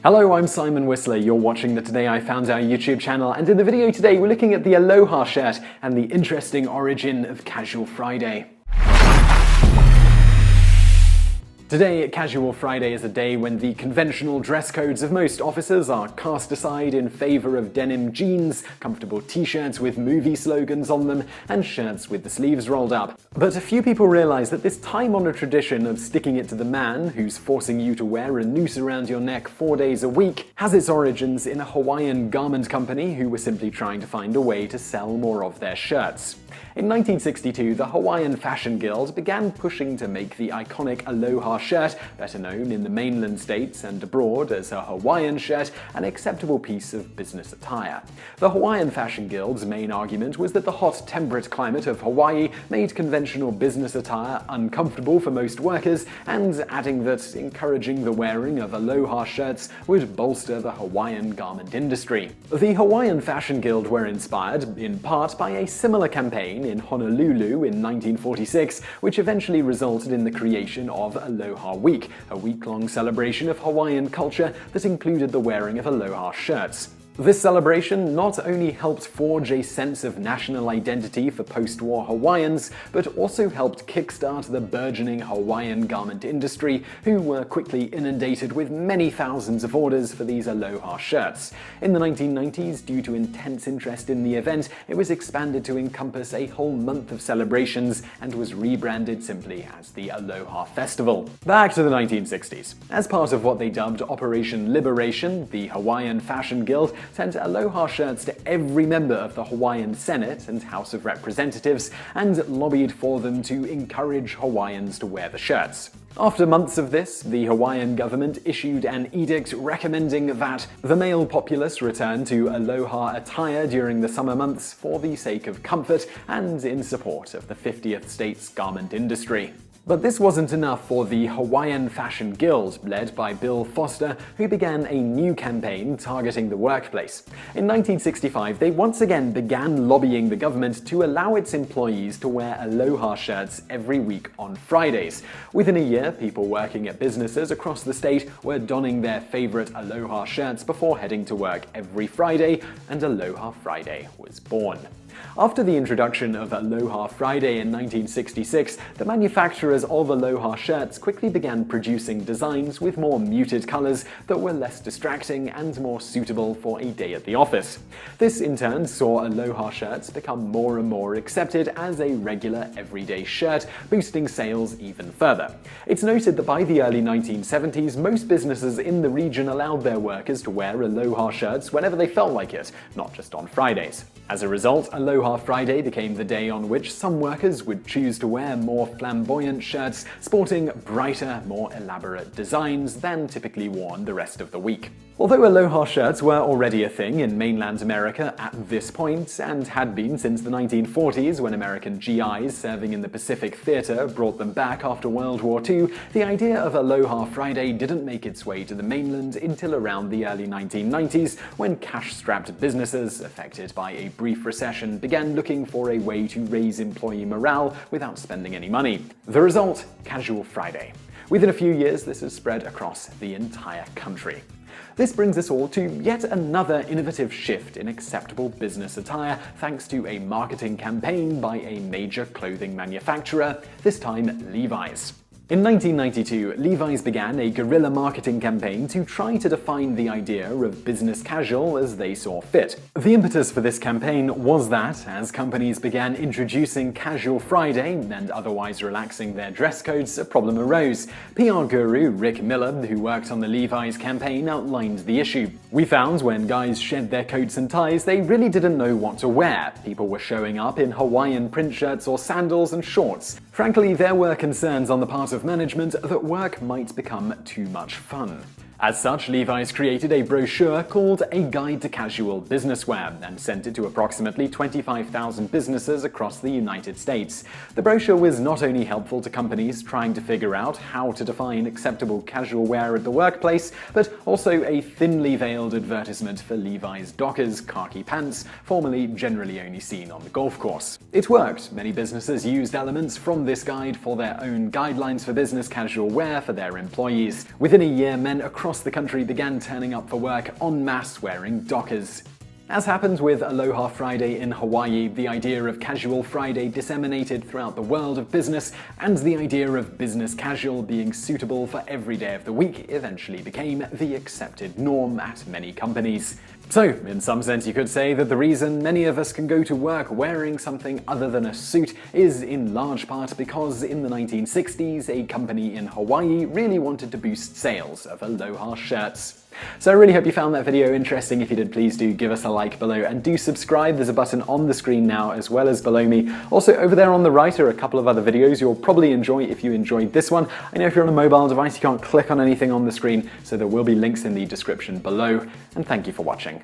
Hello, I'm Simon Whistler. You're watching the Today I Found Our YouTube channel, and in the video today we're looking at the Aloha shirt and the interesting origin of Casual Friday. Today, Casual Friday is a day when the conventional dress codes of most offices are cast aside in favor of denim jeans, comfortable t-shirts with movie slogans on them, and shirts with the sleeves rolled up. But a few people realize that this time-honored tradition of sticking it to the man who's forcing you to wear a noose around your neck 4 days a week has its origins in a Hawaiian garment company who were simply trying to find a way to sell more of their shirts. In 1962, the Hawaiian Fashion Guild began pushing to make the iconic Aloha shirt, better known in the mainland states and abroad as a Hawaiian shirt, an acceptable piece of business attire. The Hawaiian Fashion Guild's main argument was that the hot, temperate climate of Hawaii made conventional business attire uncomfortable for most workers, and adding that encouraging the wearing of Aloha shirts would bolster the Hawaiian garment industry. The Hawaiian Fashion Guild were inspired, in part, by a similar campaign in Honolulu in 1946, which eventually resulted in the creation of Aloha Week, a week-long celebration of Hawaiian culture that included the wearing of Aloha shirts. This celebration not only helped forge a sense of national identity for post-war Hawaiians, but also helped kickstart the burgeoning Hawaiian garment industry, who were quickly inundated with many thousands of orders for these Aloha shirts. In the 1990s, due to intense interest in the event, it was expanded to encompass a whole month of celebrations and was rebranded simply as the Aloha Festival. Back to the 1960s. As part of what they dubbed Operation Liberation, the Hawaiian Fashion Guild sent Aloha shirts to every member of the Hawaiian Senate and House of Representatives and lobbied for them to encourage Hawaiians to wear the shirts. After months of this, the Hawaiian government issued an edict recommending that the male populace return to Aloha attire during the summer months for the sake of comfort and in support of the 50th state's garment industry. But this wasn't enough for the Hawaiian Fashion Guild, led by Bill Foster, who began a new campaign targeting the workplace. In 1965, they once again began lobbying the government to allow its employees to wear Aloha shirts every week on Fridays. Within a year, people working at businesses across the state were donning their favorite Aloha shirts before heading to work every Friday, and Aloha Friday was born. After the introduction of Aloha Friday in 1966, the manufacturers of Aloha shirts quickly began producing designs with more muted colors that were less distracting and more suitable for a day at the office. This in turn saw Aloha shirts become more and more accepted as a regular everyday shirt, boosting sales even further. It's noted that by the early 1970s, most businesses in the region allowed their workers to wear Aloha shirts whenever they felt like it, not just on Fridays. As a result, Aloha Friday became the day on which some workers would choose to wear more flamboyant shirts, sporting brighter, more elaborate designs than typically worn the rest of the week. Although Aloha shirts were already a thing in mainland America at this point, and had been since the 1940s when American GIs serving in the Pacific Theater brought them back after World War II, the idea of Aloha Friday didn't make its way to the mainland until around the early 1990s, when cash-strapped businesses, affected by a brief recession, began looking for a way to raise employee morale without spending any money. The result? Casual Friday. Within a few years, this has spread across the entire country. This brings us all to yet another innovative shift in acceptable business attire, thanks to a marketing campaign by a major clothing manufacturer, this time Levi's. In 1992, Levi's began a guerrilla marketing campaign to try to define the idea of business casual as they saw fit. The impetus for this campaign was that, as companies began introducing Casual Friday and otherwise relaxing their dress codes, a problem arose. PR guru Rick Miller, who worked on the Levi's campaign, outlined the issue. "We found when guys shed their coats and ties, they really didn't know what to wear. People were showing up in Hawaiian print shirts or sandals and shorts. Frankly, there were concerns on the part of management that work might become too much fun." As such, Levi's created a brochure called A Guide to Casual Businesswear and sent it to approximately 25,000 businesses across the United States. The brochure was not only helpful to companies trying to figure out how to define acceptable casual wear at the workplace, but also a thinly veiled advertisement for Levi's Dockers khaki pants, formerly generally only seen on the golf course. It worked. Many businesses used elements from this guide for their own guidelines for business casual wear for their employees. Within a year, men across across the country began turning up for work en masse wearing dockers. As happened with Aloha Friday in Hawaii, the idea of Casual Friday disseminated throughout the world of business, and the idea of business casual being suitable for every day of the week eventually became the accepted norm at many companies. So, in some sense you could say that the reason many of us can go to work wearing something other than a suit is in large part because in the 1960s a company in Hawaii really wanted to boost sales of Aloha shirts. So I really hope you found that video interesting. If you did, please do give us a like below and do subscribe. There's a button on the screen now as well as below me. Also over there on the right are a couple of other videos you'll probably enjoy if you enjoyed this one. I know if you're on a mobile device you can't click on anything on the screen, so there will be links in the description below. And thank you for watching.